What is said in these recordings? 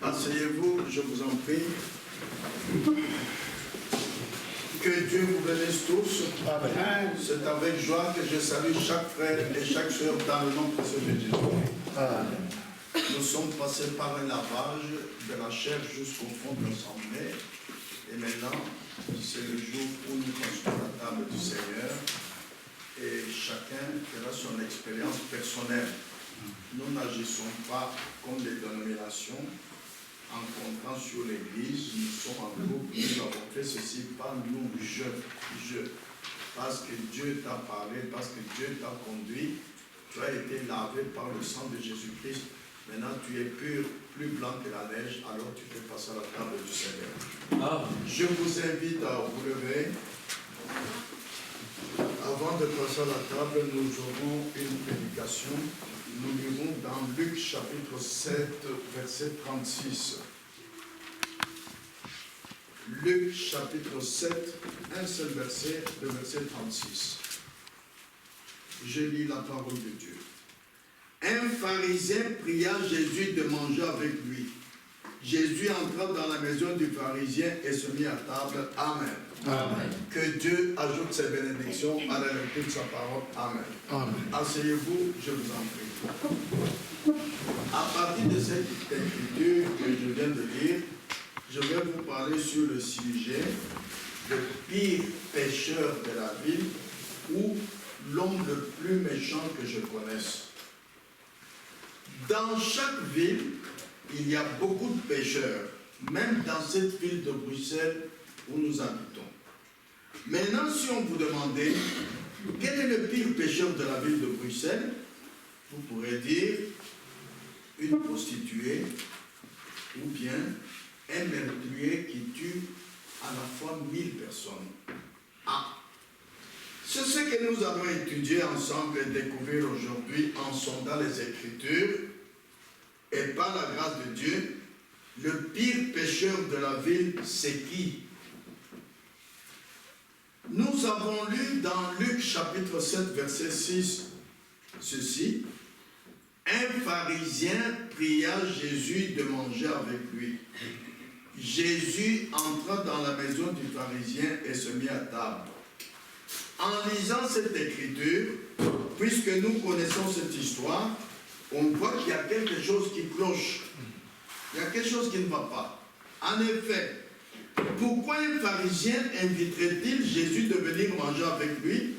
Asseyez-vous, je vous en prie. Que Dieu vous bénisse tous. Amen. C'est avec joie que je salue chaque frère et chaque soeur dans le nom précieux de Jésus. Amen. Nous sommes passés par un lavage de la chair jusqu'au fond de l'assemblée. Et maintenant, c'est le jour où nous construisons la table du Seigneur. Et chacun fera son expérience personnelle. Nous n'agissons pas comme des dénominations en comptant sur l'Église. Nous sommes en groupe, nous avons fait ceci, pas nous, je. Parce que Dieu t'a parlé, parce que Dieu t'a conduit, tu as été lavé par le sang de Jésus-Christ. Maintenant, tu es pur, plus blanc que la neige, alors tu peux passer à la table du Seigneur. Ah. Je vous invite à vous lever. Avant de passer à la table, nous aurons une prédication. Nous lirons dans Luc chapitre 7, verset 36. Luc chapitre 7, un seul verset, le verset 36. Je lis la parole de Dieu. Un pharisien pria Jésus de manger avec lui. Jésus entra dans la maison du pharisien et se mit à table. Amen. Amen. Que Dieu ajoute ses bénédictions à la lecture de sa parole. Amen. Amen. Asseyez-vous, je vous en prie. À partir de cette écriture que je viens de lire, je vais vous parler sur le sujet le pire pécheur de la ville ou l'homme le plus méchant que je connaisse. Dans chaque ville, il y a beaucoup de pécheurs, même dans cette ville de Bruxelles où nous habitons. Maintenant, si on vous demandait quel est le pire pécheur de la ville de Bruxelles, vous pourrez dire une prostituée ou bien un meurtrier qui tue à la fois 1000 personnes. Ah, c'est ce que nous allons étudier ensemble et découvrir aujourd'hui en sondant les Écritures. Et par la grâce de Dieu, le pire pécheur de la ville, c'est qui? Nous avons lu dans Luc chapitre 7, verset 6, ceci. Un pharisien pria Jésus de manger avec lui. Jésus entra dans la maison du pharisien et se mit à table. En lisant cette écriture, puisque nous connaissons cette histoire, on voit qu'il y a quelque chose qui cloche. Il y a quelque chose qui ne va pas. En effet, pourquoi un pharisien inviterait-il Jésus de venir manger avec lui?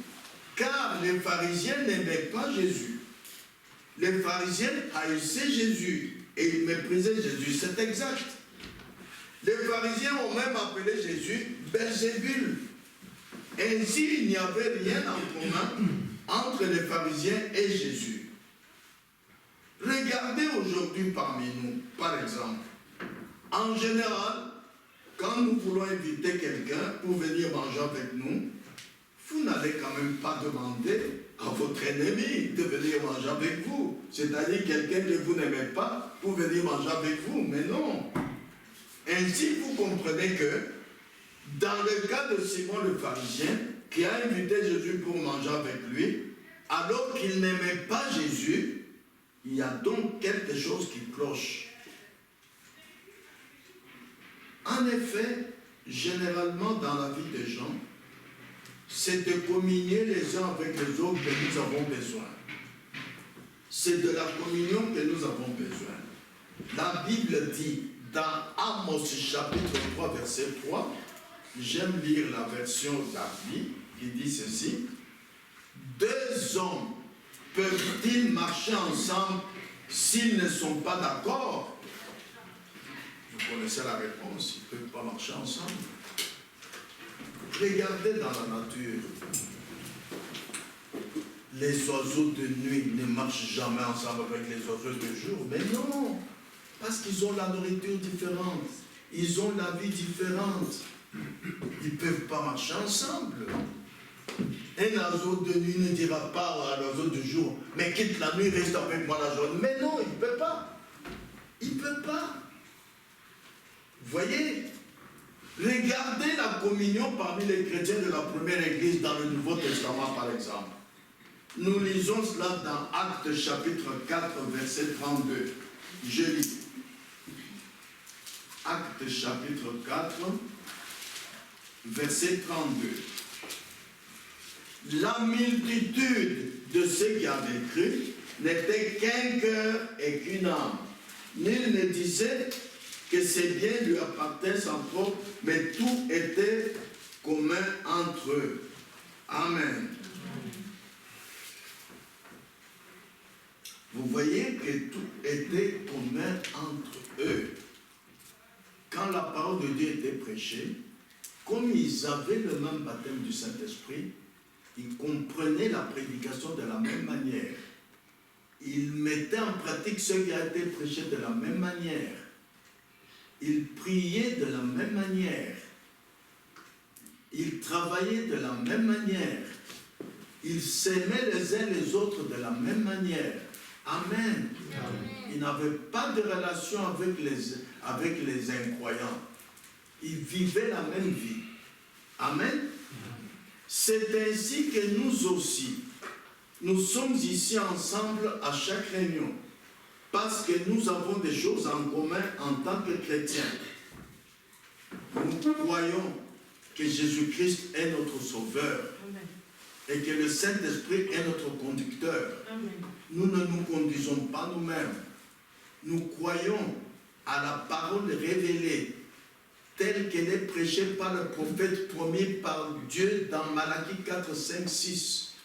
Car les pharisiens n'aimaient pas Jésus. Les pharisiens haïssaient Jésus et ils méprisaient Jésus. C'est exact. Les pharisiens ont même appelé Jésus Belzébul. Ainsi, il n'y avait rien en commun entre les pharisiens et Jésus. Regardez aujourd'hui parmi nous, par exemple, en général, quand nous voulons inviter quelqu'un pour venir manger avec nous, vous n'allez quand même pas demander à votre ennemi de venir manger avec vous. C'est-à-dire quelqu'un que vous n'aimez pas pour venir manger avec vous, mais non. Ainsi, vous comprenez que dans le cas de Simon le pharisien, qui a invité Jésus pour manger avec lui, alors qu'il n'aimait pas Jésus, il y a donc quelque chose qui cloche. En effet, généralement dans la vie des gens, c'est de communier les uns avec les autres que nous avons besoin. C'est de la communion que nous avons besoin. La Bible dit dans Amos chapitre 3 verset 3, j'aime lire la version d'Arby qui dit ceci: deux hommes peuvent-ils marcher ensemble s'ils ne sont pas d'accord? Vous connaissez la réponse, ils ne peuvent pas marcher ensemble. Regardez dans la nature. Les oiseaux de nuit ne marchent jamais ensemble avec les oiseaux de jour. Mais non, parce qu'ils ont la nourriture différente. Ils ont la vie différente. Ils ne peuvent pas marcher ensemble. Un oiseau de nuit ne dira pas à l'oiseau de jour, mais quitte la nuit, reste avec moi la journée. Mais non, il ne peut pas. Il ne peut pas. Voyez, regardez la communion parmi les chrétiens de la première église dans le Nouveau Testament, par exemple. Nous lisons cela dans Actes chapitre 4, verset 32. Je lis. Actes chapitre 4, verset 32. La multitude de ceux qui avaient cru n'était qu'un cœur et qu'une âme. Nul ne disait que ses biens lui appartenaient en propre, mais tout était commun entre eux. Amen. Vous voyez que tout était commun entre eux. Quand la parole de Dieu était prêchée, comme ils avaient le même baptême du Saint-Esprit, ils comprenaient la prédication de la même manière. Ils mettaient en pratique ce qui a été prêché de la même manière. Ils priaient de la même manière. Ils travaillaient de la même manière. Ils s'aimaient les uns les autres de la même manière. Amen. Amen. Ils n'avaient pas de relation avec les incroyants. Ils vivaient la même vie. Amen. C'est ainsi que nous aussi, nous sommes ici ensemble à chaque réunion, parce que nous avons des choses en commun en tant que chrétiens. Nous croyons que Jésus-Christ est notre Sauveur. Amen. Et que le Saint-Esprit est notre conducteur. Amen. Nous ne nous conduisons pas nous-mêmes. Nous croyons à la parole révélée, telle qu'elle est prêchée par le prophète promis par Dieu dans Malachie 4, 5, 6.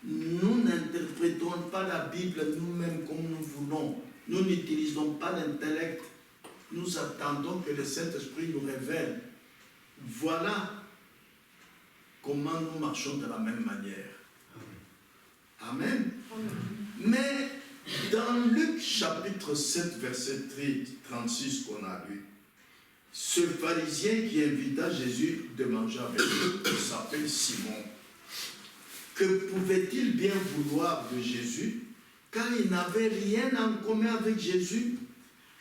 Nous n'interprétons pas la Bible nous-mêmes comme nous voulons. Nous n'utilisons pas l'intellect. Nous attendons que le Saint-Esprit nous révèle. Voilà comment nous marchons de la même manière. Amen. Amen. Mais dans Luc chapitre 7, verset 36 qu'on a lu, ce pharisien qui invita Jésus de manger avec lui, il s'appelle Simon. Que pouvait-il bien vouloir de Jésus, car il n'avait rien en commun avec Jésus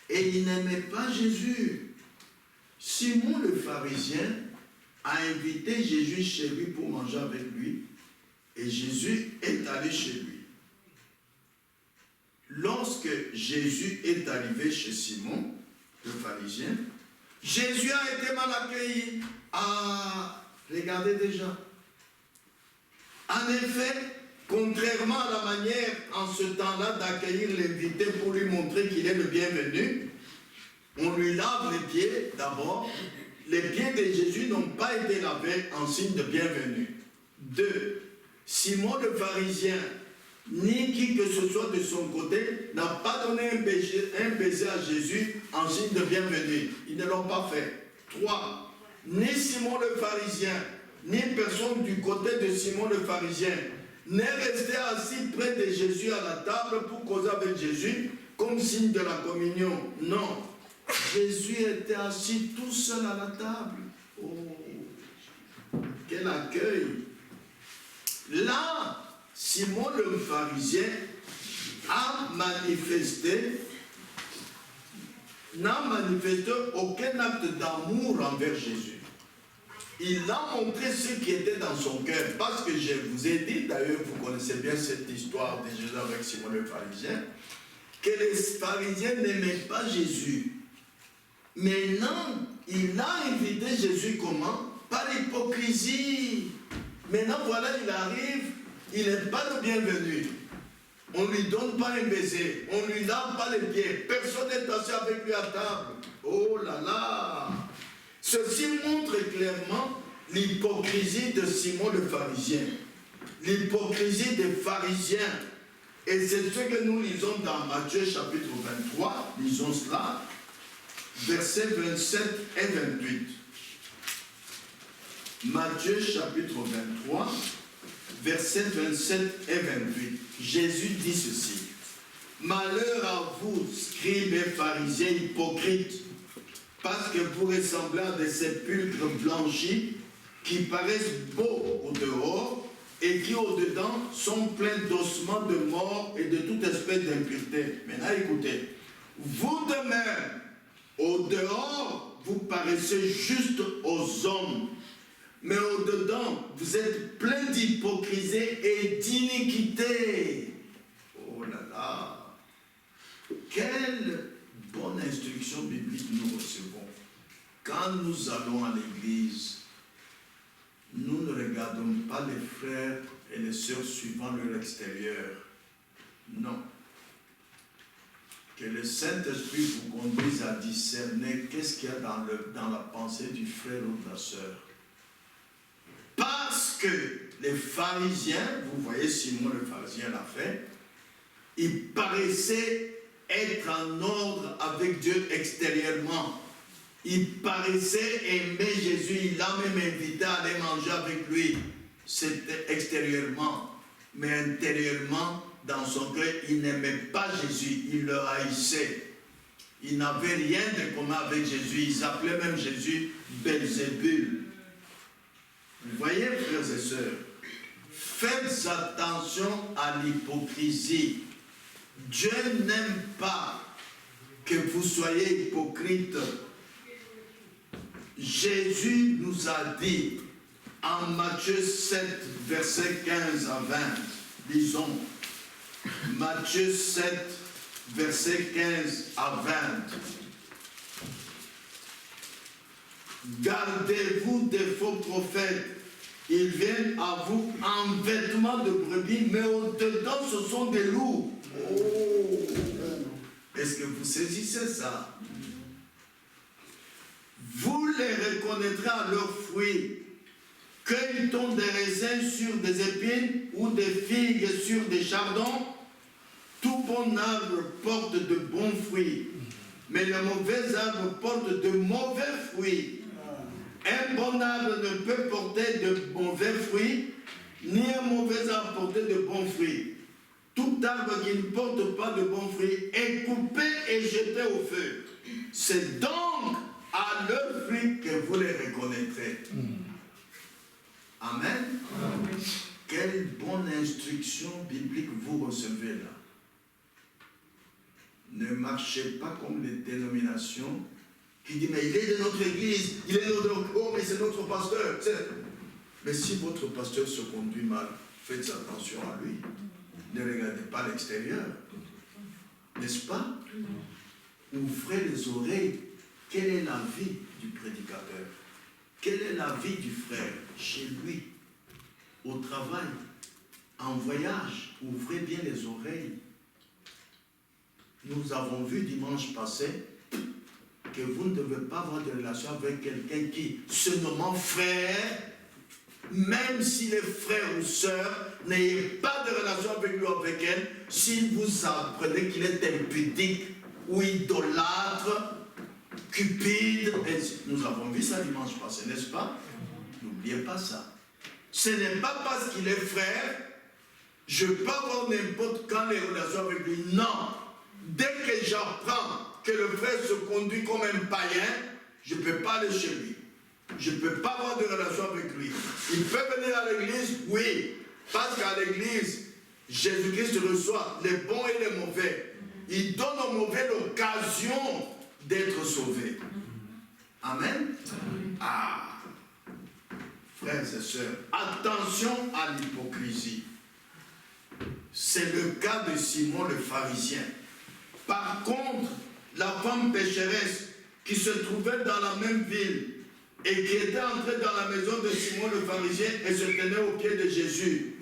et il n'aimait pas Jésus. Simon le pharisien a invité Jésus chez lui pour manger avec lui et Jésus est allé chez lui. Lorsque Jésus est arrivé chez Simon, le pharisien, Jésus a été mal accueilli. Ah, regardez déjà. En effet, contrairement à la manière en ce temps-là d'accueillir l'invité pour lui montrer qu'il est le bienvenu, on lui lave les pieds d'abord. Les pieds de Jésus n'ont pas été lavés en signe de bienvenue. 2. Simon le pharisien, ni qui que ce soit de son côté, n'a pas donné un baiser à Jésus en signe de bienvenue. Ils ne l'ont pas fait. 3. Ni Simon le pharisien, ni personne du côté de Simon le pharisien n'est resté assis près de Jésus à la table pour causer avec Jésus comme signe de la communion. Non. Jésus était assis tout seul à la table. Oh, quel accueil! Là, Simon le pharisien n'a manifesté aucun acte d'amour envers Jésus. Il a montré ce qui était dans son cœur. Parce que je vous ai dit, d'ailleurs, vous connaissez bien cette histoire de Jésus avec Simon le pharisien, que les pharisiens n'aimaient pas Jésus. Maintenant, il a invité Jésus comment? Par l'hypocrisie. Maintenant, voilà, il arrive, il n'est pas le bienvenu. On ne lui donne pas un baiser, on ne lui lave pas les pieds, personne n'est assis avec lui à table. Oh là là! Ceci montre clairement l'hypocrisie de Simon le pharisien. L'hypocrisie des pharisiens. Et c'est ce que nous lisons dans Matthieu chapitre 23, lisons cela, versets 27 et 28. Matthieu chapitre 23, versets 27 et 28. Jésus dit ceci. Malheur à vous, scribes et pharisiens hypocrites, parce que vous ressemblez à des sépulcres blanchis qui paraissent beaux au dehors et qui au dedans sont pleins d'ossements de mort et de toute espèce d'impureté. Maintenant écoutez, vous de même, au dehors, vous paraissez juste aux hommes, mais au dedans, vous êtes pleins d'hypocrisie et d'iniquité. Oh là là! Quelle bonne instruction biblique nous recevons. quand nous allons à l'église, nous ne regardons pas les frères et les sœurs suivant leur extérieur. Non. Que le Saint-Esprit vous conduise à discerner qu'est-ce qu'il y a dans la pensée du frère ou de la sœur. Parce que les pharisiens, vous voyez Simon le pharisien l'a fait, il paraissait être en ordre avec Dieu extérieurement. Il paraissait aimer Jésus, il l'a même invité à aller manger avec lui. C'était extérieurement, mais intérieurement, dans son cœur, il n'aimait pas Jésus, il le haïssait. Il n'avait rien de commun avec Jésus, ils appelaient même Jésus Belzébul. Vous voyez, frères et sœurs, faites attention à l'hypocrisie. Dieu n'aime pas que vous soyez hypocrite. Jésus nous a dit en Matthieu 7, versets 15 à 20, lisons, Matthieu 7, versets 15 à 20. Gardez-vous des faux prophètes. Ils viennent à vous en vêtements de brebis, mais au-dedans, ce sont des loups. Oh. Est-ce que vous saisissez ça? Vous les reconnaîtrez à leurs fruits. Cueille-t-on des raisins sur des épines ou des figues sur des chardons? Tout bon arbre porte de bons fruits, mais le mauvais arbre porte de mauvais fruits. Un bon arbre ne peut porter de mauvais fruits, ni un mauvais arbre porter de bons fruits. Tout arbre qui ne porte pas de bons fruits est coupé et jeté au feu. C'est donc à leurs fruits que vous les reconnaîtrez. Amen. Amen. Quelle bonne instruction biblique vous recevez là. Ne marchez pas comme les dénominations qui disent mais il est de notre église, il est de notre... Oh mais c'est notre pasteur. Mais si votre pasteur se conduit mal, faites attention à lui. Ne regardez pas l'extérieur. N'est-ce pas? Ouvrez les oreilles. Quelle est la vie du prédicateur? Quelle est la vie du frère? Chez lui, au travail, en voyage. Ouvrez bien les oreilles. Nous avons vu dimanche passé que vous ne devez pas avoir de relation avec quelqu'un qui, se nommant frère, même s'il est frère ou sœur, n'ayez pas de relation avec lui ou avec elle, si vous apprenez qu'il est impudique ou idolâtre, cupide. Nous avons vu ça dimanche passé, n'est-ce pas? N'oubliez pas ça. Ce n'est pas parce qu'il est frère, je peux avoir n'importe quand les relations avec lui. Non. Dès que j'apprends que le frère se conduit comme un païen, je ne peux pas aller chez lui. Je ne peux pas avoir de relation avec lui. Il peut venir à l'église, oui, parce qu'à l'église, Jésus-Christ reçoit les bons et les mauvais. Il donne aux mauvais l'occasion d'être sauvés. Amen. Ah, frères et sœurs, attention à l'hypocrisie. C'est le cas de Simon le pharisien. Par contre, la femme pécheresse qui se trouvait dans la même ville et qui était entrée dans la maison de Simon le pharisien et se tenait au pied de Jésus,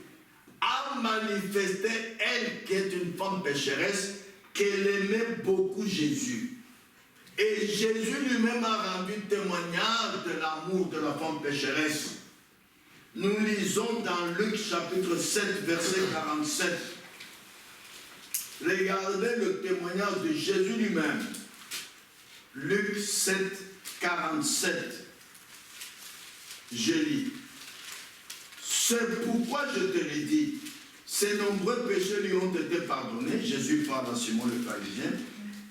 a manifesté, elle qui est une femme pécheresse, qu'elle aimait beaucoup Jésus. Et Jésus lui-même a rendu témoignage de l'amour de la femme pécheresse. Nous lisons dans Luc chapitre 7, verset 47. Regardez le témoignage de Jésus lui-même. Luc 7, 47. Je lis. C'est pourquoi je te l'ai dit. Ses nombreux péchés lui ont été pardonnés. Jésus parle à Simon le pharisien.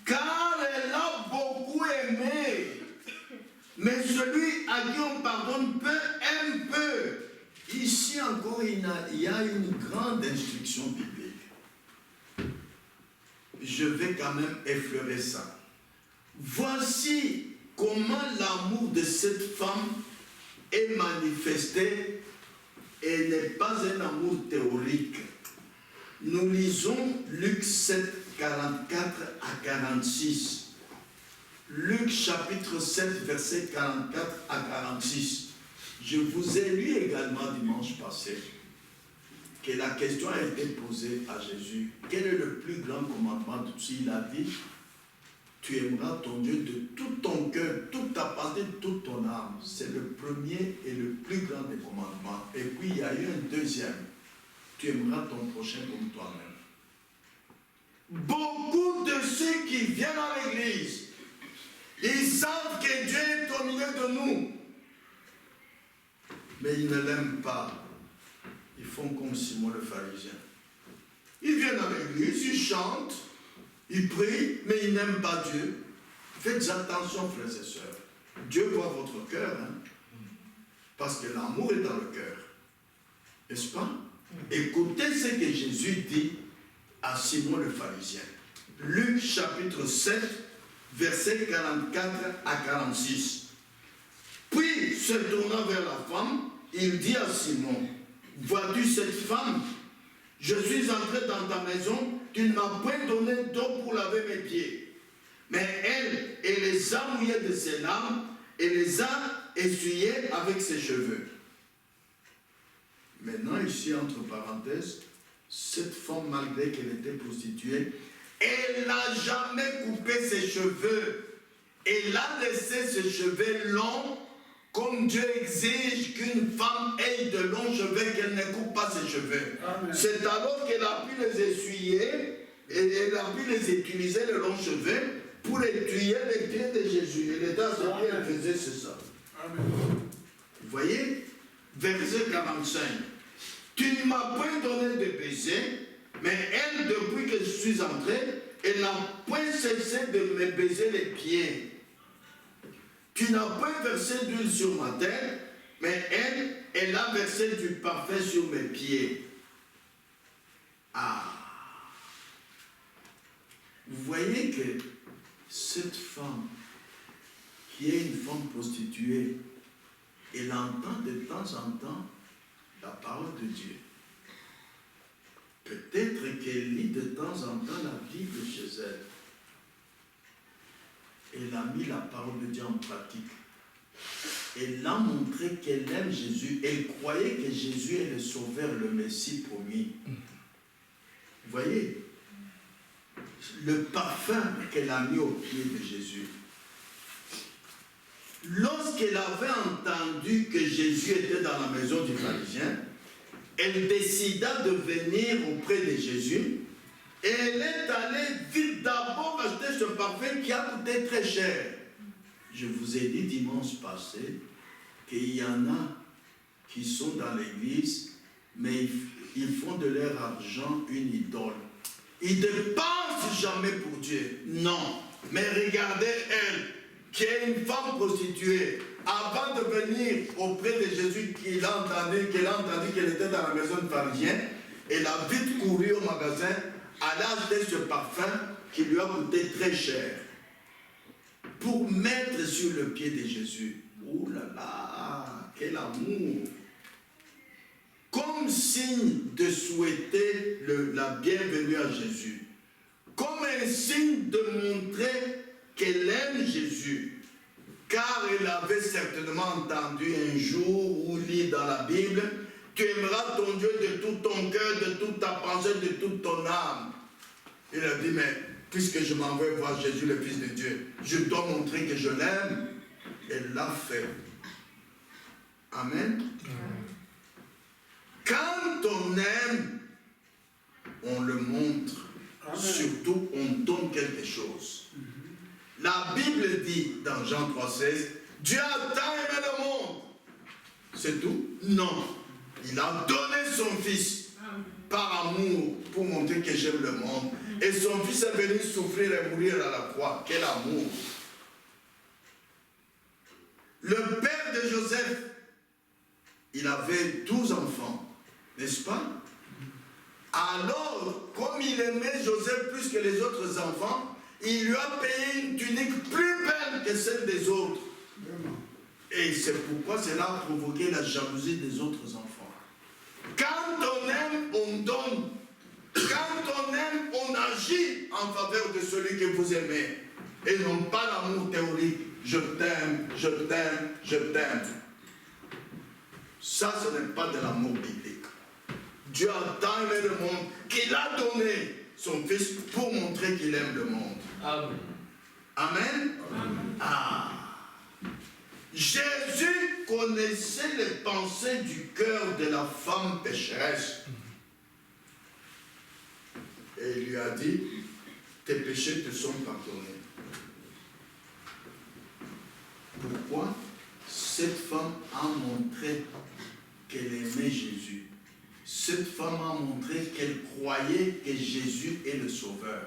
Car elle a beaucoup aimé. Mais celui à qui on pardonne peu, aime peu. Ici encore, il y a une grande instruction biblique. Je vais quand même effleurer ça. Voici comment l'amour de cette femme est manifesté et n'est pas un amour théorique. Nous lisons Luc 7, 44 à 46. Luc chapitre 7, versets 44 à 46. Je vous ai lu également dimanche passé que la question a été posée à Jésus. Quel est le plus grand commandement de tous? Il a dit, tu aimeras ton Dieu de tout ton cœur, toute ta pensée, toute ton âme. C'est le premier et le plus grand des commandements. Et puis il y a eu un deuxième. Tu aimeras ton prochain comme toi-même. Beaucoup de ceux qui viennent à l'église, ils savent que Dieu est au milieu de nous. Mais ils ne l'aiment pas. Ils font comme Simon le pharisien. Ils viennent à l'église, ils chantent, ils prient, mais ils n'aiment pas Dieu. Faites attention, frères et sœurs. Dieu voit votre cœur, hein? Parce que l'amour est dans le cœur. N'est-ce pas? Écoutez ce que Jésus dit à Simon le pharisien. Luc chapitre 7, versets 44 à 46. Puis, se tournant vers la femme, il dit à Simon, vois-tu cette femme? Je suis entré dans ta maison, tu ne m'as point donné d'eau pour laver mes pieds. Mais elle les a mouillés de ses larmes et les a essuyés avec ses cheveux. Maintenant, ici, entre parenthèses, cette femme, malgré qu'elle était prostituée, elle n'a jamais coupé ses cheveux. Elle a laissé ses cheveux longs, comme Dieu exige qu'une femme ait de longs cheveux, qu'elle ne coupe pas ses cheveux. C'est alors qu'elle a pu les essuyer, et elle a pu les utiliser, les longs cheveux, pour essuyer les pieds de Jésus. Et l'état ce qu'elle faisait, c'est ça. Amen. Vous voyez? Verset 45. Tu ne m'as point donné de baiser, mais elle, depuis que je suis entré, elle n'a point cessé de me baiser les pieds. Tu n'as point versé d'huile sur ma tête, mais elle a versé du parfum sur mes pieds. Ah! Vous voyez que cette femme, qui est une femme prostituée, elle entend de temps en temps la parole de Dieu. Peut-être qu'elle lit de temps en temps la Bible chez elle. Elle a mis la parole de Dieu en pratique. Elle a montré qu'elle aime Jésus. Elle croyait que Jésus est le Sauveur, le Messie promis. Vous voyez? Le parfum qu'elle a mis au pied de Jésus. Lorsqu'elle avait entendu que Jésus était dans la maison du pharisien, elle décida de venir auprès de Jésus et elle est allée vite d'abord acheter ce parfum qui a coûté très cher. Je vous ai dit dimanche passé qu'il y en a qui sont dans l'église, mais ils font de leur argent une idole. Ils ne dépensent jamais pour Dieu. Non. Mais regardez elle, qui est une femme prostituée, avant de venir auprès de Jésus, qu'elle a entendu qu'elle était dans la maison de pharisien, elle a vite couru au magasin, elle a acheté ce parfum qui lui a coûté très cher, pour mettre sur le pied de Jésus. Oh là là, quel amour! Comme signe de souhaiter la bienvenue à Jésus, comme un signe de montrer qu'elle aime Jésus, car elle avait certainement entendu un jour ou lu dans la Bible, tu aimeras ton Dieu de tout ton cœur, de toute ta pensée, de toute ton âme. Il a dit, mais puisque je m'en vais voir Jésus, le Fils de Dieu, je dois montrer que je l'aime. Elle l'a fait. Amen. Quand on aime, on le montre. Amen. Surtout, on donne quelque chose. La Bible dit dans Jean 3,16, Dieu a tant aimé le monde. C'est tout? Non. Il a donné son Fils par amour pour montrer que j'aime le monde. Et son Fils est venu souffrir et mourir à la croix. Quel amour! Le père de Joseph, il avait 12 enfants, n'est-ce pas? Alors, comme il aimait Joseph plus que les autres enfants, il lui a payé une tunique plus belle que celle des autres. Et c'est pourquoi cela a provoqué la jalousie des autres enfants. Quand on aime, on donne. Quand on aime, on agit en faveur de celui que vous aimez. et non pas l'amour théorique. Je t'aime, je t'aime, je t'aime. Ça, ce n'est pas de l'amour biblique. Dieu a tant aimé le monde qu'il a donné son Fils pour montrer qu'il aime le monde. Amen. Amen. Amen. Ah. Jésus connaissait les pensées du cœur de la femme pécheresse. Et il lui a dit, tes péchés te sont pardonnés. Pourquoi? Cette femme a montré qu'elle aimait Jésus. Cette femme a montré qu'elle croyait que Jésus est le Sauveur.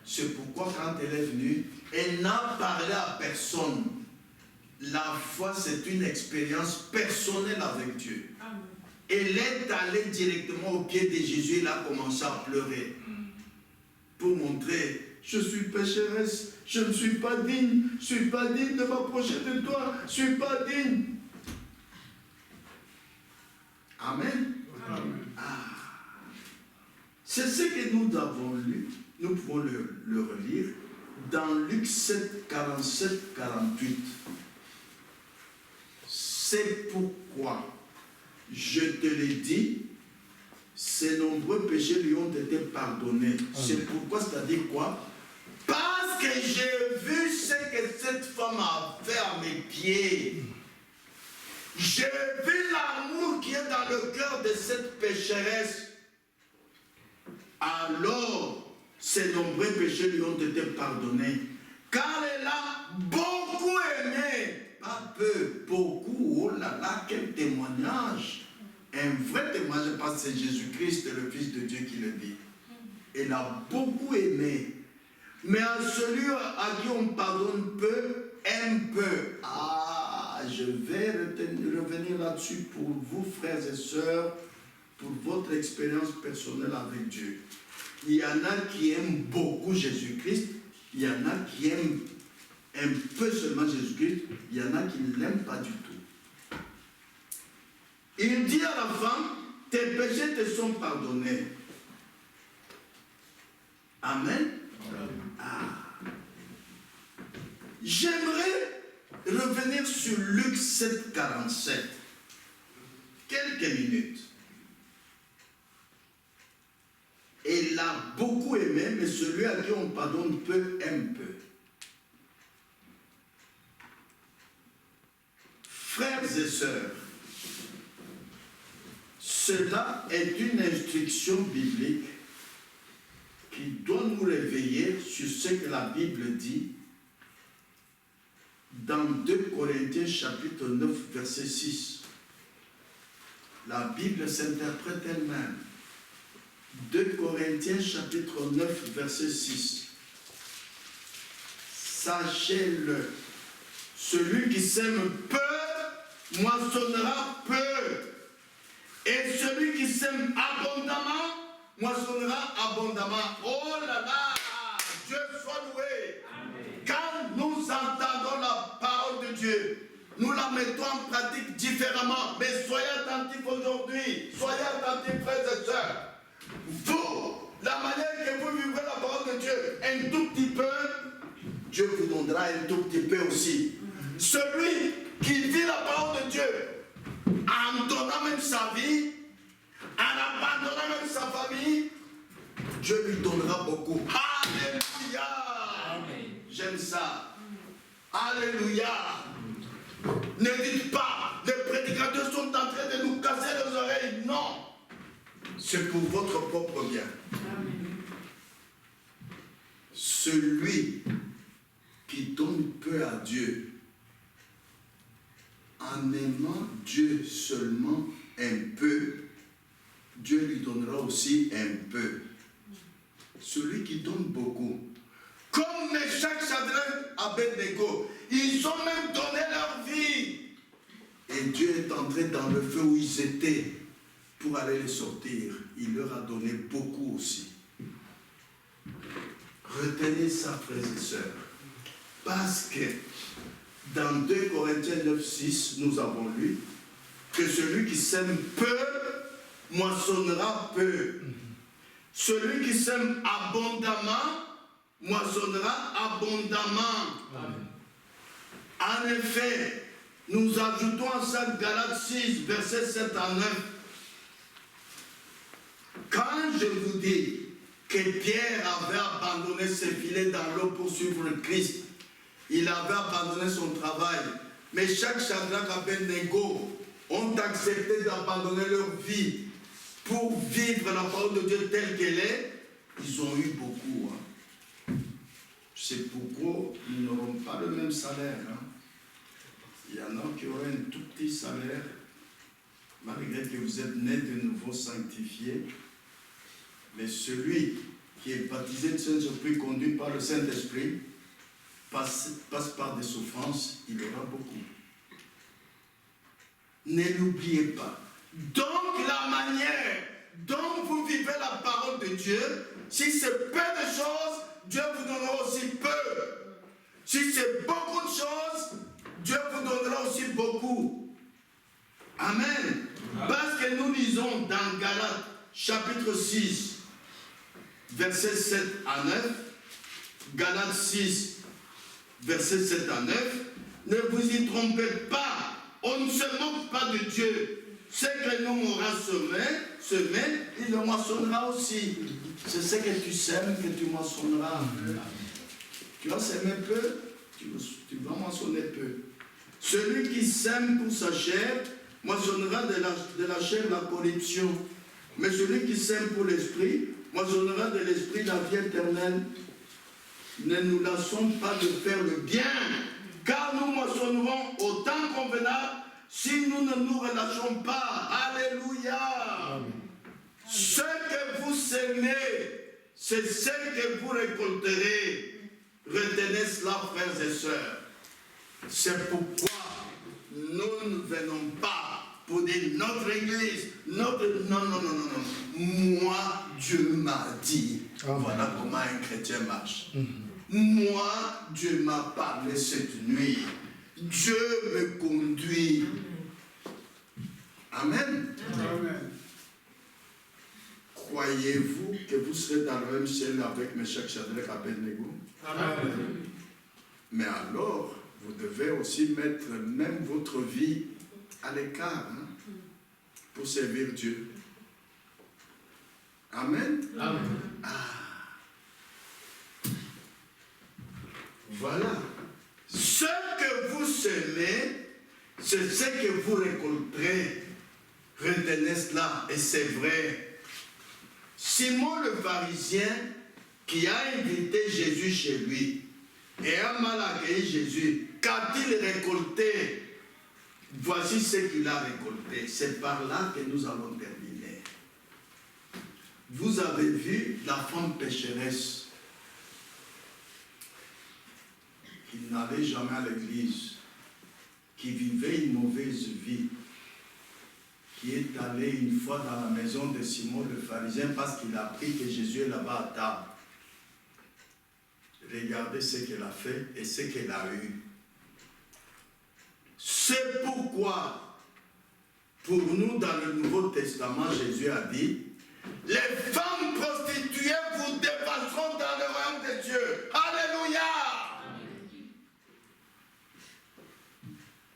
C'est pourquoi quand elle est venue, elle n'a parlé à personne. La foi, c'est une expérience personnelle avec Dieu. Amen. Elle est allée directement au pied de Jésus, elle a commencé à pleurer. Pour montrer, je suis pécheresse, je ne suis pas digne, je ne suis pas digne de m'approcher de toi, je ne suis pas digne. Amen. Amen. Ah. C'est ce que nous avons lu, nous pouvons le relire dans Luc 7, 47, 48. C'est pourquoi, je te l'ai dit, ses nombreux péchés lui ont été pardonnés. C'est pourquoi, c'est-à-dire quoi? Parce que j'ai vu ce que cette femme a fait à mes pieds. J'ai vu l'amour qui est dans le cœur de cette pécheresse. Alors, ses nombreux péchés lui ont été pardonnés. Car elle a beaucoup aimé. Pas peu, beaucoup. Oh là là, quel témoignage. Un vrai témoignage, parce que c'est Jésus-Christ, le Fils de Dieu qui le dit. Elle a beaucoup aimé. Mais à celui à qui on pardonne peu, aime peu. Ah, je vais revenir là-dessus pour vous, frères et sœurs, pour votre expérience personnelle avec Dieu. Il y en a qui aiment beaucoup Jésus-Christ, il y en a qui aiment un peu seulement Jésus-Christ, il y en a qui ne l'aiment pas du tout. Il dit à la femme, tes péchés te sont pardonnés. Amen. Ah. J'aimerais revenir sur Luc 7, 47. Quelques minutes. Elle a beaucoup aimé, mais celui à qui on pardonne peu, aime peu. Frères et sœurs, cela est une instruction biblique qui doit nous réveiller sur ce que la Bible dit dans 2 Corinthiens chapitre 9 verset 6. La Bible s'interprète elle-même. 2 Corinthiens chapitre 9 verset 6. Sachez-le, celui qui sème peu moissonnera peu, et celui qui sème abondamment moissonnera abondamment. Oh là là, Dieu soit loué. Amen. Quand nous entendons la parole de Dieu, nous la mettons en pratique différemment. Mais soyez attentifs aujourd'hui, soyez attentifs frères et sœurs. Vous, la manière que vous vivrez la parole de Dieu, un tout petit peu, Dieu vous donnera un tout petit peu aussi. Celui qui vit la parole de Dieu en donnant même sa vie, en abandonnant même sa famille, Dieu lui donnera beaucoup. Alléluia. Amen. J'aime ça. Alléluia. Ne dites pas, les prédicateurs sont en train de nous casser les oreilles. Non. C'est pour votre propre bien. Amen. Celui qui donne peu à Dieu, en aimant Dieu seulement un peu, Dieu lui donnera aussi un peu. Celui qui donne beaucoup, comme Meshach, Shadrach, Abednego, ils ont même donné leur vie. Et Dieu est entré dans le feu où ils étaient pour aller les sortir. Il leur a donné beaucoup aussi. Retenez ça, frères et sœurs. Parce que dans 2 Corinthiens 9, 6, nous avons lu que celui qui sème peu moissonnera peu. Celui qui sème abondamment moissonnera abondamment. Amen. En effet, nous ajoutons à ça Galates 6, versets 7 à 9. Quand je vous dis que Pierre avait abandonné ses filets dans l'eau pour suivre le Christ, il avait abandonné son travail. Mais chaque Shadrach, Abednego ont accepté d'abandonner leur vie pour vivre la parole de Dieu telle qu'elle est. Ils ont eu beaucoup. C'est pourquoi ils n'auront pas le même salaire. Il y en a qui auraient un tout petit salaire, malgré que vous êtes nés de nouveau sanctifiés. Mais celui qui est baptisé de Saint-Esprit, conduit par le Saint-Esprit, passe par des souffrances, il aura beaucoup. Ne l'oubliez pas. Donc la manière dont vous vivez la parole de Dieu, si c'est peu de choses, Dieu vous donnera aussi peu. Si c'est beaucoup de choses, Dieu vous donnera aussi beaucoup. Amen. Parce que nous lisons dans Galates chapitre 6, versets 7 à 9, Galates 6, versets 7 à 9, ne vous y trompez pas, on ne se moque pas de Dieu. Ce que l'homme aura semé, il le moissonnera aussi. C'est ce que tu sèmes que tu moissonneras. Tu as semé peu, tu vas moissonner peu. Celui qui sème pour sa chair, moissonnera de la chair la corruption. Mais celui qui sème pour l'esprit, moissonnera de l'esprit la vie éternelle. Ne nous lassons pas de faire le bien, car nous moissonnerons au temps convenable si nous ne nous relâchons pas. Alléluia. Amen. Ce que vous semez, c'est ce que vous récolterez. Retenez cela, frères et sœurs. C'est pourquoi nous ne venons pas pour dire notre église, notre... Non. Moi, Dieu m'a dit. Amen. Voilà comment un chrétien marche. Moi, Dieu m'a parlé cette nuit. Dieu me conduit. Amen. Amen. Croyez-vous que vous serez dans le même ciel avec Meshach, Shadrach, Abednego? Amen. Mais alors, vous devez aussi mettre même votre vie à l'écart pour servir Dieu. Amen. Amen. Voilà. Ce que vous semez, c'est ce que vous récolterez. Retenez cela, et c'est vrai. Simon le pharisien, qui a invité Jésus chez lui, et a mal accueilli Jésus, qu'a-t-il récolté? Voici ce qu'il a récolté. C'est par là que nous allons terminer. Vous avez vu la femme pécheresse qui n'allait jamais à l'église, qui vivait une mauvaise vie, qui est allée une fois dans la maison de Simon le pharisien parce qu'il a appris que Jésus est là-bas à table. Regardez ce qu'elle a fait et ce qu'elle a eu. C'est pourquoi, pour nous, dans le Nouveau Testament, Jésus a dit, les femmes prostituées vous dépasseront dans le royaume de Dieu. Alléluia!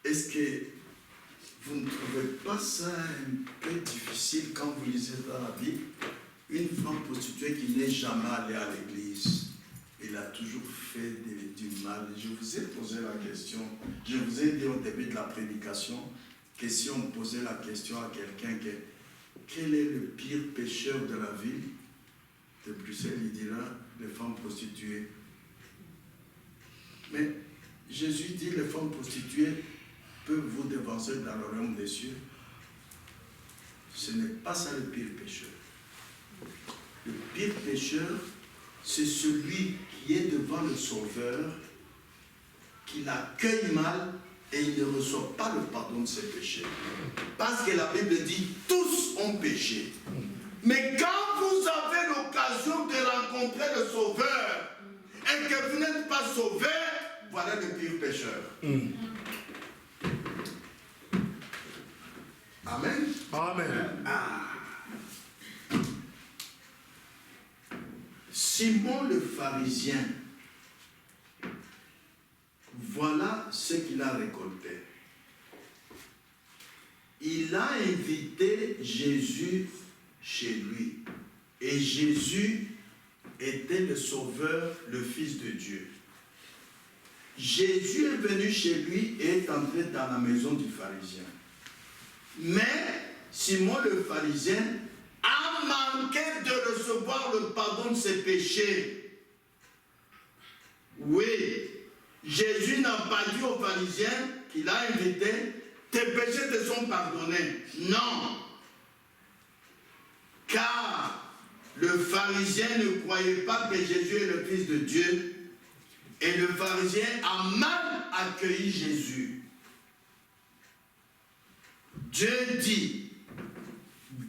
Est-ce que vous ne trouvez pas ça un peu difficile quand vous lisez dans la Bible? Une femme prostituée qui n'est jamais allée à l'église, elle a toujours fait du mal. Je vous ai posé la question, je vous ai dit au début de la prédication, que si on posait la question à quelqu'un, quel est le pire pécheur de la ville de Bruxelles, il dira les femmes prostituées. Mais Jésus dit les femmes prostituées peuvent vous devancer dans le royaume des cieux. Ce n'est pas ça le pire pécheur. Le pire pécheur, c'est celui qui est devant le Sauveur, qui l'accueille mal et il ne reçoit pas le pardon de ses péchés. Parce que la Bible dit, tous ont péché. Mais quand vous avez l'occasion de rencontrer le Sauveur et que vous n'êtes pas sauvé, voilà le pire pécheur. Amen. Amen. Simon le pharisien, voilà ce qu'il a récolté. Il a invité Jésus chez lui. Et Jésus était le Sauveur, le Fils de Dieu. Jésus est venu chez lui et est entré dans la maison du pharisien. Mais Simon le pharisien a manqué de recevoir le pardon de ses péchés. Oui, Jésus n'a pas dit au pharisien qu'il a invité, tes péchés te sont pardonnés. Non. Car le pharisien ne croyait pas que Jésus est le Fils de Dieu. Et le pharisien a mal accueilli Jésus. Dieu dit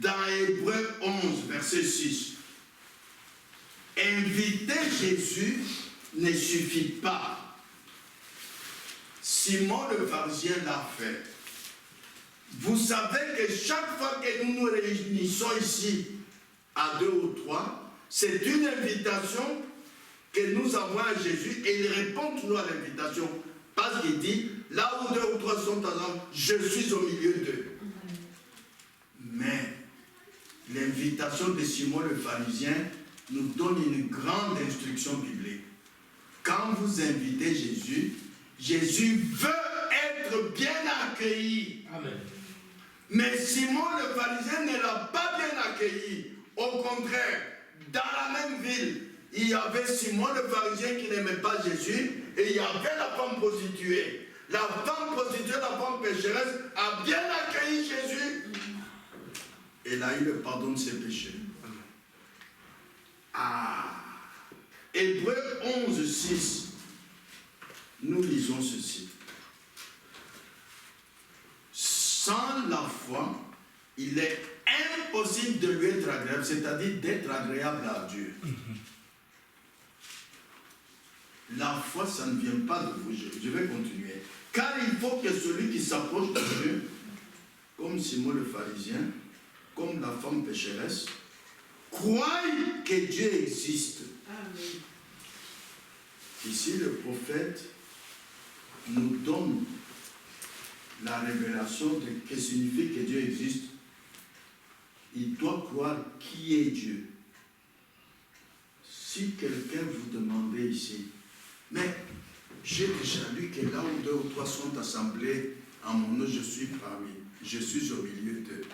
dans Hébreux 11, verset 6, inviter Jésus ne suffit pas. Simon le pharisien l'a fait. Vous savez que chaque fois que nous nous réunissons ici à 2 ou 3, c'est une invitation que nous avons à Jésus et il répond toujours à l'invitation parce qu'il dit, là où 2 ou 3 sont ensemble, je suis au milieu d'eux. Mais l'invitation de Simon le pharisien nous donne une grande instruction biblique. Quand vous invitez Jésus, Jésus veut être bien accueilli. Amen. Mais Simon le pharisien ne l'a pas bien accueilli. Au contraire, dans la même ville, il y avait Simon le pharisien qui n'aimait pas Jésus et il y avait la femme prostituée. La femme prostituée, la femme pécheresse a bien accueilli Jésus. Elle a eu le pardon de ses péchés. Hébreux 11, 6. Nous lisons ceci. Sans la foi, il est impossible de lui être agréable, c'est-à-dire d'être agréable à Dieu. La foi, ça ne vient pas de vous. Je vais continuer. Car il faut que celui qui s'approche de Dieu, comme Simon le pharisien, comme la femme pécheresse, croie que Dieu existe. Amen. Ici, le prophète nous donne la révélation de ce que signifie que Dieu existe. Il doit croire qui est Dieu. Si quelqu'un vous demandait ici, mais j'ai déjà lu que là où 2 ou 3 sont assemblés en mon nom, je suis au milieu d'eux.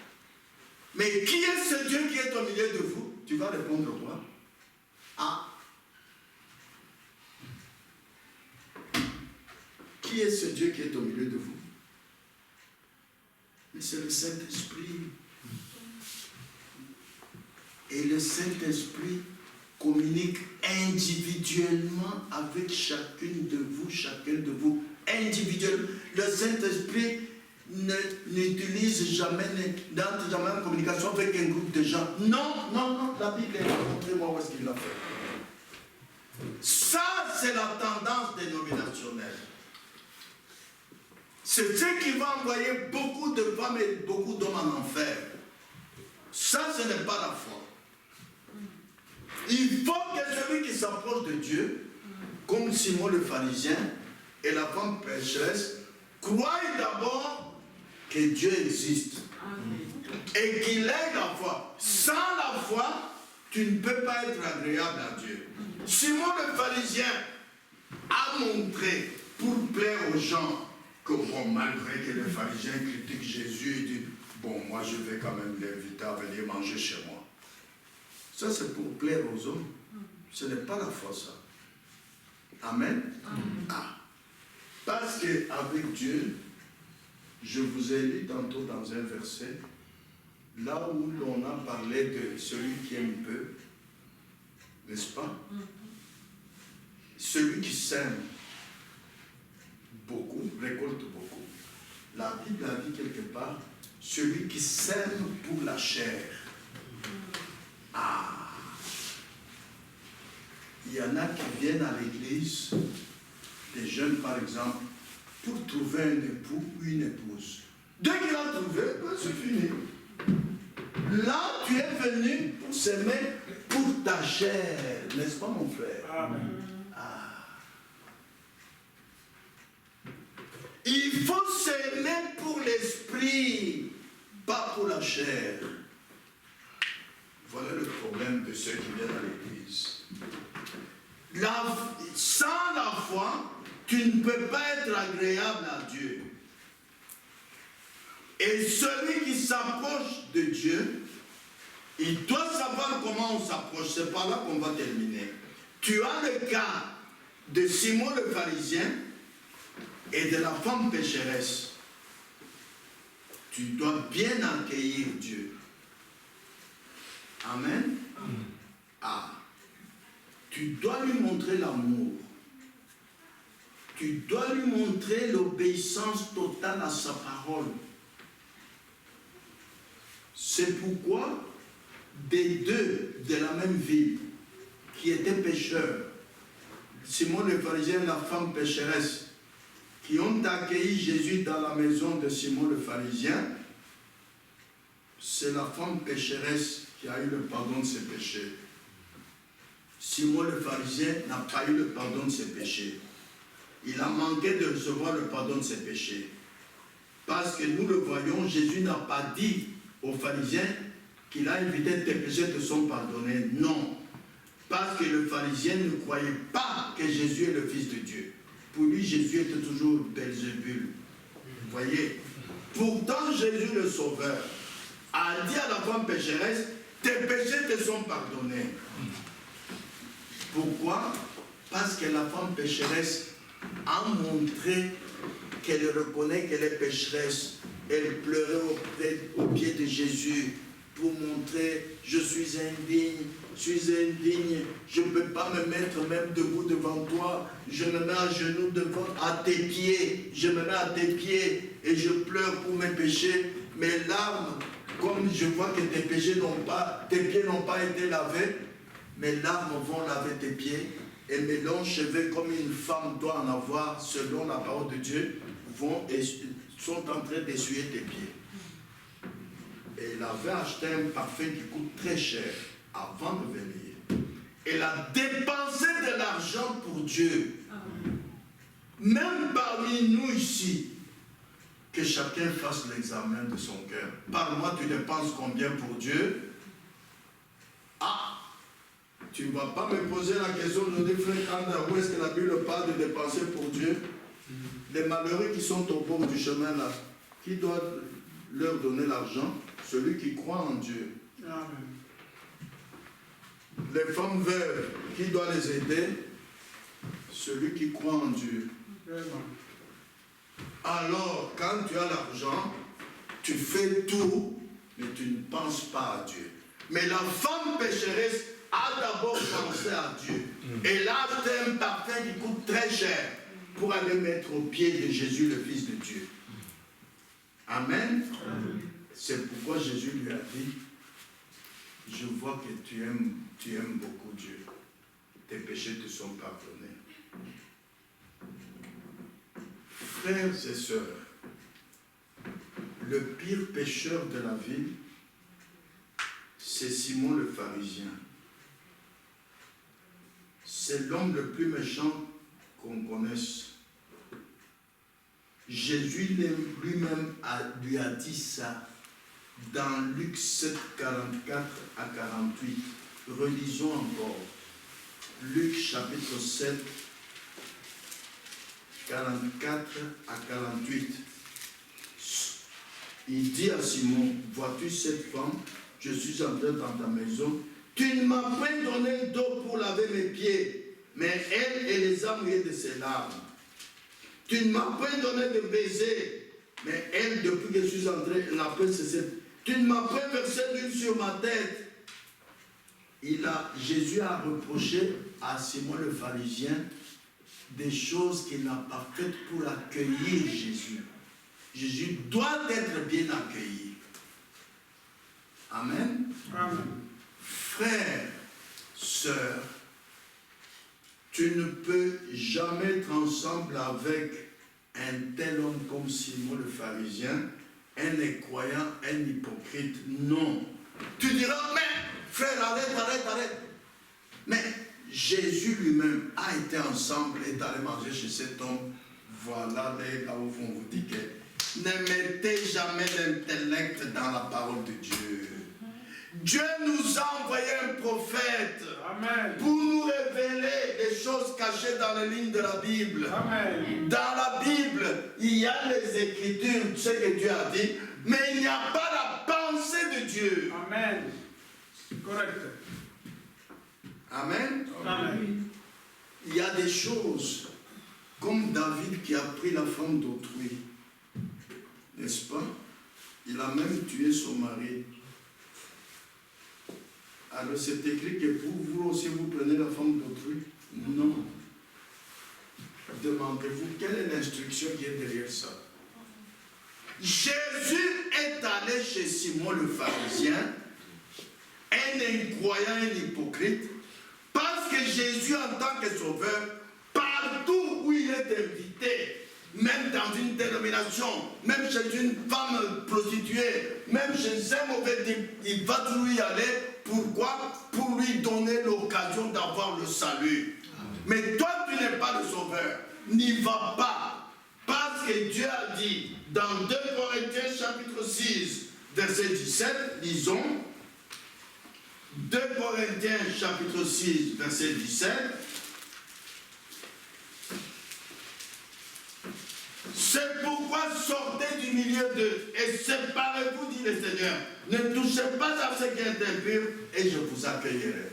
Mais qui est ce Dieu qui est au milieu de vous? Tu vas répondre quoi? Qui est ce Dieu qui est au milieu de vous? Mais c'est le Saint-Esprit. Et le Saint-Esprit communique individuellement avec chacun de vous, individuellement. Le Saint-Esprit n'utilise jamais, n'entre jamais en communication avec un groupe de gens. Non, la Bible est là, montrez-moi où est-ce qu'il l'a fait. Ça, c'est la tendance dénominationnelle. C'est ce qui va envoyer beaucoup de femmes et beaucoup d'hommes en enfer. Ça, ce n'est pas la foi. Il faut que celui qui s'approche de Dieu, comme Simon le pharisien et la femme pécheresse, croie d'abord que Dieu existe. Et qu'il ait la foi. Sans la foi, tu ne peux pas être agréable à Dieu. Simon le pharisien a montré, pour plaire aux gens, que bon, malgré que les pharisiens critiquent Jésus, il dit, bon, moi je vais quand même l'inviter à venir manger chez moi. Ça, c'est pour plaire aux hommes. Ce n'est pas la foi, ça. Amen. Parce qu'avec Dieu, je vous ai lu tantôt dans un verset, là où l'on a parlé de celui qui aime peu, n'est-ce pas? Celui qui sème beaucoup, récolte beaucoup. La Bible a dit quelque part, celui qui sème pour la chair. Il y en a qui viennent à l'église, des jeunes par exemple, pour trouver un époux ou une épouse. Dès qu'il a trouvé, c'est fini. Là, tu es venu pour s'aimer pour ta chair, n'est-ce pas mon frère? Amen. Il faut s'aimer pour l'esprit, pas pour la chair. Voilà le problème de ceux qui viennent à l'église. Sans la foi, tu ne peux pas être agréable à Dieu. Et celui qui s'approche de Dieu, il doit savoir comment on s'approche. C'est par là qu'on va terminer. Tu as le cas de Simon le pharisien et de la femme pécheresse. Tu dois bien accueillir Dieu. Amen. Ah. Tu dois lui montrer l'amour. Tu dois lui montrer l'obéissance totale à sa parole. C'est pourquoi des deux de la même ville qui étaient pécheurs, Simon le pharisien et la femme pécheresse, qui ont accueilli Jésus dans la maison de Simon le pharisien, c'est la femme pécheresse qui a eu le pardon de ses péchés. Simon le pharisien n'a pas eu le pardon de ses péchés. Il a manqué de recevoir le pardon de ses péchés. Parce que nous le voyons, Jésus n'a pas dit aux pharisiens qu'il a évité tes péchés te sont pardonnés. Non. Parce que le pharisien ne croyait pas que Jésus est le Fils de Dieu. Pour lui, Jésus était toujours Belzébul. Vous voyez? Pourtant, Jésus le Sauveur a dit à la femme pécheresse, tes péchés te sont pardonnés. Pourquoi? Parce que la femme pécheresse a montré qu'elle reconnaît qu'elle est pécheresse. Elle pleurait au pied de Jésus pour montrer, je suis indigne, je ne peux pas me mettre même debout devant toi, je me mets à genoux à tes pieds, je me mets à tes pieds et je pleure pour mes péchés. Mes larmes, comme je vois que tes pieds n'ont pas été lavés, mes larmes vont laver tes pieds et mes longs cheveux, comme une femme doit en avoir selon la parole de Dieu, sont en train d'essuyer tes pieds. Et elle avait acheté un parfum qui coûte très cher avant de venir. Elle a dépensé de l'argent pour Dieu. Même parmi nous ici, que chacun fasse l'examen de son cœur. Par mois, tu dépenses combien pour Dieu? Ah! Tu ne vas pas me poser la question, je dis, frère Kanda, où est-ce que la Bible parle de dépenser pour Dieu? Les malheureux qui sont au bord du chemin là, qui doit leur donner l'argent? Celui qui croit en Dieu. Amen. Les femmes veuves, qui doit les aider? Celui qui croit en Dieu. Amen. Alors, quand tu as l'argent, tu fais tout, mais tu ne penses pas à Dieu. Mais la femme pécheresse a d'abord pensé à Dieu. Elle a acheté un parfum qui coûte très cher pour aller mettre au pied de Jésus, le Fils de Dieu. Amen. Amen. C'est pourquoi Jésus lui a dit, je vois que tu aimes beaucoup Dieu. Tes péchés te sont pardonnés. Frères et sœurs, le pire pécheur de la ville, c'est Simon le pharisien. C'est l'homme le plus méchant qu'on connaisse. Jésus lui-même lui a dit ça dans Luc 7, 44 à 48. Relisons encore. Luc chapitre 7, 44 à 48. Il dit à Simon, vois-tu cette femme? Je suis entré dans ta maison. Tu ne m'as pas donné d'eau pour laver mes pieds, mais elle les a mouillés de ses larmes. Tu ne m'as pas donné de baiser, mais elle, depuis que je suis entré, elle n'a pas cessé. Tu ne m'as pas versé d'huile sur ma tête. Jésus a reproché à Simon le pharisien des choses qu'il n'a pas faites pour accueillir Jésus. Jésus doit être bien accueilli. Amen. Amen. Frère, sœur, tu ne peux jamais être ensemble avec un tel homme comme Simon le pharisien, un incroyant, un hypocrite. Non. Tu diras, mais frère, arrête. Mais Jésus lui-même a été ensemble et est allé manger chez cet homme. Voilà là où on vous dit que ne mettez jamais l'intellect dans la parole de Dieu. Dieu nous a envoyé un prophète. Amen. Pour nous révéler les choses cachées dans les lignes de la Bible. Amen. Dans la Bible, il y a les Écritures, ce que Dieu a dit, mais il n'y a pas la pensée de Dieu. Amen. Correct. Amen. Amen. Il y a des choses, comme David qui a pris la femme d'autrui, n'est-ce pas? Il a même tué son mari. Alors c'est écrit que vous aussi vous prenez la femme d'autrui? Non. Demandez-vous quelle est l'instruction qui est derrière ça. Jésus est allé chez Simon le pharisien, un incroyant, un hypocrite, parce que Jésus en tant que sauveur, partout où il est invité, même dans une dénomination, même chez une femme prostituée, même chez un mauvais type, il va toujours y aller. Pourquoi? Pour lui donner l'occasion d'avoir le salut. Mais toi, tu n'es pas le sauveur. N'y va pas. Parce que Dieu a dit, dans 2 Corinthiens chapitre 6, verset 17, lisons. 2 Corinthiens chapitre 6, verset 17. C'est pourquoi sortez du milieu d'eux et séparez-vous, dit le Seigneur. Ne touchez pas à ce qui est impur et je vous accueillerai.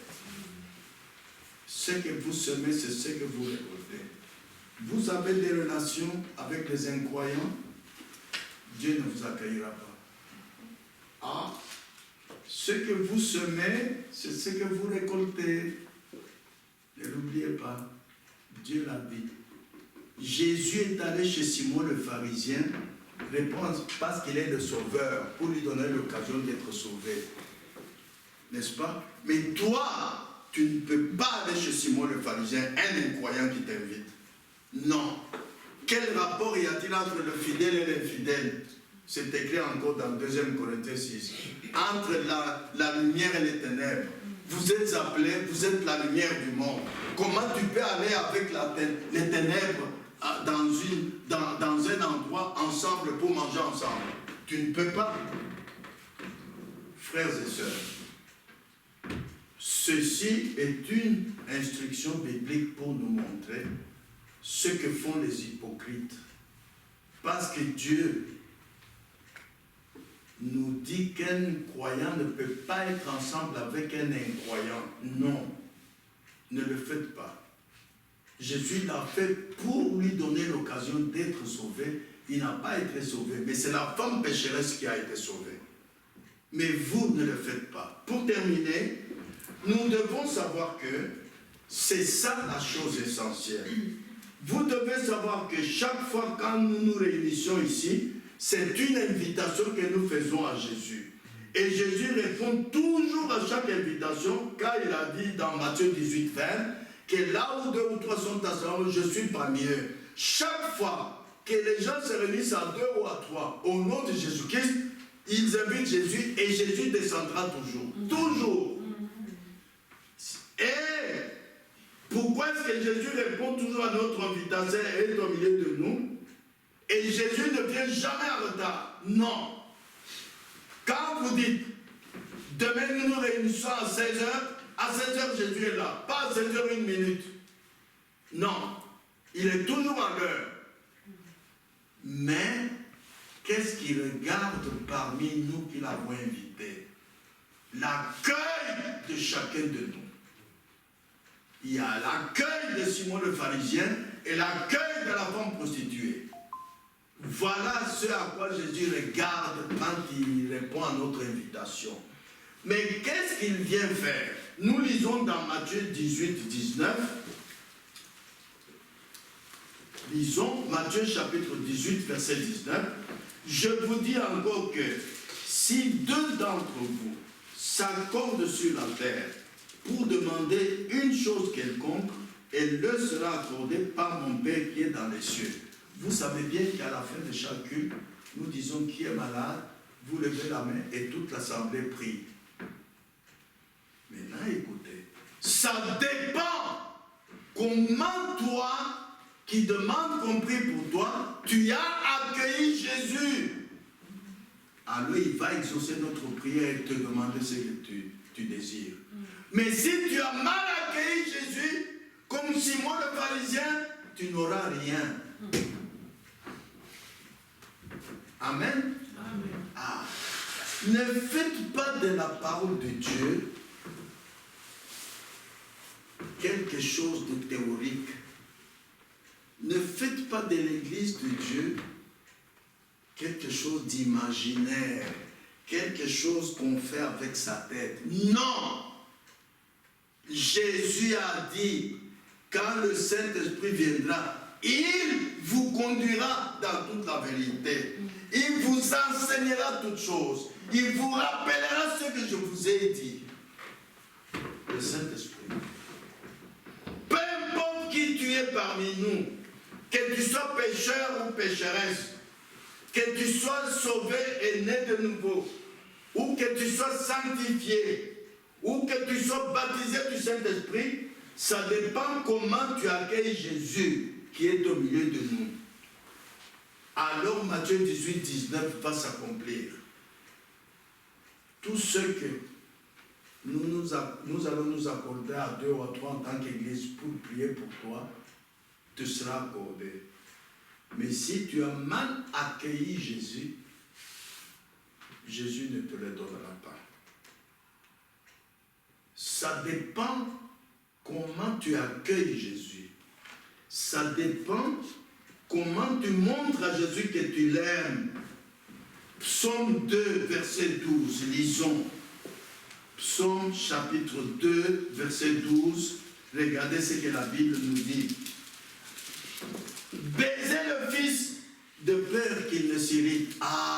Ce que vous semez, c'est ce que vous récoltez. Vous avez des relations avec les incroyants, Dieu ne vous accueillera pas. Ah, ce que vous semez, c'est ce que vous récoltez. Ne l'oubliez pas, Dieu l'a dit. Jésus est allé chez Simon le pharisien répondre parce qu'il est le sauveur, pour lui donner l'occasion d'être sauvé. N'est-ce pas? Mais toi, tu ne peux pas aller chez Simon le pharisien, un incroyant qui t'invite. Non. Quel rapport y a-t-il entre le fidèle et l'infidèle? C'est écrit encore dans 2 Corinthiens 6. Entre la lumière et les ténèbres. Vous êtes appelés, vous êtes la lumière du monde. Comment tu peux aller avec les ténèbres dans un endroit ensemble pour manger ensemble? Tu ne peux pas. Frères et sœurs, ceci est une instruction biblique pour nous montrer ce que font les hypocrites. Parce que Dieu nous dit qu'un croyant ne peut pas être ensemble avec un incroyant. Non, ne le faites pas. Jésus l'a fait pour lui donner l'occasion d'être sauvé. Il n'a pas été sauvé, mais c'est la femme pécheresse qui a été sauvée. Mais vous ne le faites pas. Pour terminer, nous devons savoir que c'est ça la chose essentielle. Vous devez savoir que chaque fois quand nous nous réunissons ici, c'est une invitation que nous faisons à Jésus. Et Jésus répond toujours à chaque invitation, car il a dit dans Matthieu 18, 20, que là où 2 ou 3 sont assemblés, je suis parmi eux. Chaque fois que les gens se réunissent à 2 ou à 3, au nom de Jésus-Christ, ils invitent Jésus et Jésus descendra toujours. Toujours. Et pourquoi est-ce que Jésus répond toujours à notre invitation et est au milieu de nous? Et Jésus ne vient jamais en retard. Non. Quand vous dites, demain nous nous réunissons à 16h, à 16h Jésus est là. Pas à 16h 1 minute. Non. Il est toujours à l'heure. Mais, qu'est-ce qu'il regarde parmi nous qu'il a invités? L'accueil de chacun de nous. Il y a l'accueil de Simon le pharisien et l'accueil de la femme prostituée. Voilà ce à quoi Jésus regarde quand il répond à notre invitation. Mais qu'est-ce qu'il vient faire? Nous lisons dans Matthieu 18, 19. Lisons Matthieu chapitre 18, verset 19. Je vous dis encore que si 2 d'entre vous s'accordent sur la terre pour demander une chose quelconque, elle leur sera accordée par mon Père qui est dans les cieux. Vous savez bien qu'à la fin de chaque culte, nous disons qui est malade, vous levez la main et toute l'assemblée prie. Maintenant, écoutez. Ça dépend comment toi, qui demande qu'on prie pour toi, tu as accueilli Jésus. Alors il va exaucer notre prière et te demander ce que tu désires. Mais si tu as mal accueilli Jésus, comme Simon le pharisien, tu n'auras rien. Amen. Amen. Ah. Ne faites pas de la parole de Dieu quelque chose de théorique. Ne faites pas de l'église de Dieu quelque chose d'imaginaire, quelque chose qu'on fait avec sa tête. Non! Jésus a dit, quand le Saint-Esprit viendra, il vous conduira dans toute la vérité. Il vous enseignera toutes choses. Il vous rappellera ce que je vous ai dit. Le Saint-Esprit. Peu importe qui tu es parmi nous, que tu sois pécheur ou pécheresse, que tu sois sauvé et né de nouveau, ou que tu sois sanctifié, ou que tu sois baptisé du Saint-Esprit, ça dépend comment tu accueilles Jésus qui est au milieu de nous. Alors Matthieu 18, 19 va s'accomplir. Tout ce que nous allons nous accorder à 2 ou à 3 en tant qu'Église pour prier pour toi, te sera accordé. Mais si tu as mal accueilli Jésus, Jésus ne te le donnera pas. Ça dépend comment tu accueilles Jésus. Ça dépend comment tu montres à Jésus que tu l'aimes. Psaume 2, verset 12, lisons. Psaume chapitre 2, verset 12. Regardez ce que la Bible nous dit. Baisez le Fils de peur qu'il ne s'irrite. Ah!